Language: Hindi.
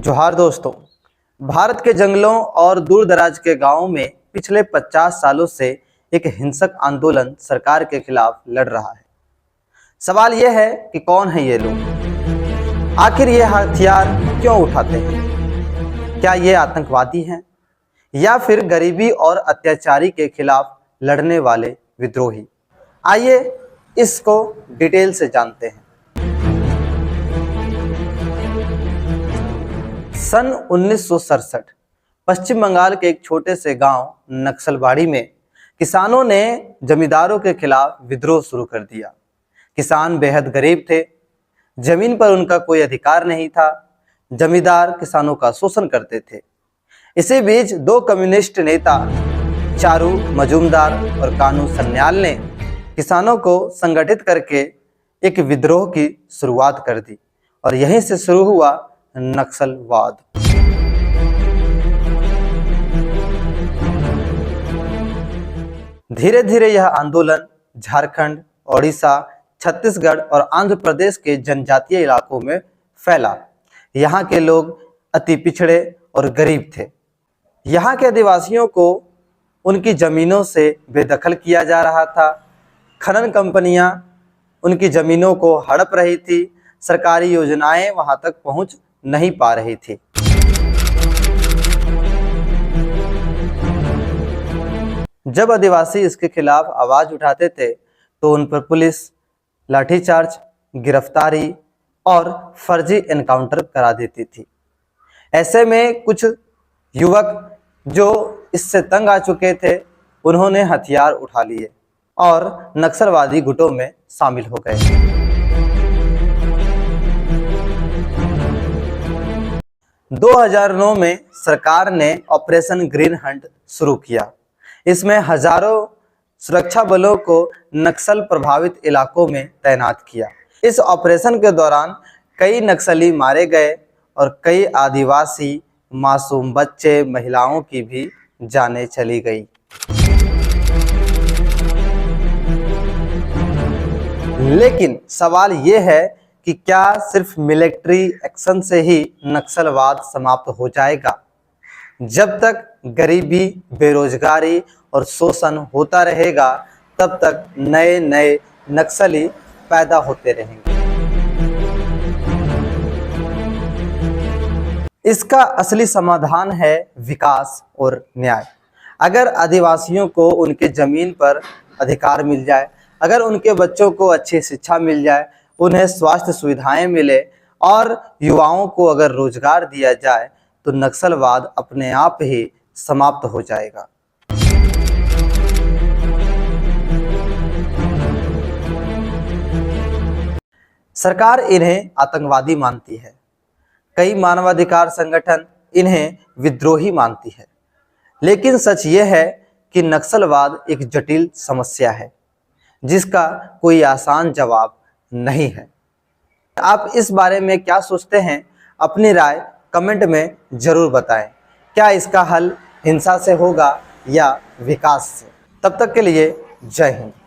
जोहार दोस्तों। भारत के जंगलों और दूर दराज के गांवों में पिछले 50 सालों से एक हिंसक आंदोलन सरकार के खिलाफ लड़ रहा है। सवाल यह है कि कौन है ये लोग, आखिर ये हथियार क्यों उठाते हैं? क्या ये आतंकवादी हैं या फिर गरीबी और अत्याचारी के खिलाफ लड़ने वाले विद्रोही? आइए इसको डिटेल से जानते हैं। सन 1967 पश्चिम बंगाल के एक छोटे से गांव नक्सलबाड़ी में किसानों ने जमींदारों के खिलाफ विद्रोह शुरू कर दिया। किसान बेहद गरीब थे, जमीन पर उनका कोई अधिकार नहीं था। जमींदार किसानों का शोषण करते थे। इसी बीच दो कम्युनिस्ट नेता चारू मजूमदार और कानू सन्याल ने किसानों को संगठित करके एक विद्रोह की शुरुआत कर दी और यहीं से शुरू हुआ नक्सलवाद। धीरे धीरे यह आंदोलन झारखंड, ओडिशा, छत्तीसगढ़ और आंध्र प्रदेश के जनजातीय इलाकों में फैला। यहाँ के लोग अति पिछड़े और गरीब थे। यहाँ के आदिवासियों को उनकी जमीनों से बेदखल किया जा रहा था। खनन कंपनियां उनकी जमीनों को हड़प रही थी। सरकारी योजनाएं वहां तक पहुंच नहीं पा रही थी। जब आदिवासी इसके खिलाफ आवाज उठाते थे तो उन पर पुलिस लाठीचार्ज, गिरफ्तारी और फर्जी एनकाउंटर करा देती थी। ऐसे में कुछ युवक जो इससे तंग आ चुके थे, उन्होंने हथियार उठा लिए और नक्सलवादी गुटों में शामिल हो गए। 2009 में सरकार ने ऑपरेशन ग्रीन हंट शुरू किया। इसमें हजारों सुरक्षा बलों को नक्सल प्रभावित इलाकों में तैनात किया। इस ऑपरेशन के दौरान कई नक्सली मारे गए और कई आदिवासी, मासूम बच्चे, महिलाओं की भी जानें चली गई। लेकिन सवाल ये है कि क्या सिर्फ मिलिट्री एक्शन से ही नक्सलवाद समाप्त हो जाएगा? जब तक गरीबी, बेरोजगारी और शोषण होता रहेगा, तब तक नए नए नक्सली पैदा होते रहेंगे। इसका असली समाधान है विकास और न्याय। अगर आदिवासियों को उनके जमीन पर अधिकार मिल जाए, अगर उनके बच्चों को अच्छी शिक्षा मिल जाए, उन्हें स्वास्थ्य सुविधाएं मिले और युवाओं को अगर रोजगार दिया जाए, तो नक्सलवाद अपने आप ही समाप्त हो जाएगा। सरकार इन्हें आतंकवादी मानती है। कई मानवाधिकार संगठन इन्हें विद्रोही मानती है। लेकिन सच यह है कि नक्सलवाद एक जटिल समस्या है जिसका कोई आसान जवाब नहीं है। आप इस बारे में क्या सोचते हैं? अपनी राय कमेंट में जरूर बताएं। क्या इसका हल हिंसा से होगा या विकास से? तब तक के लिए जय हिंद।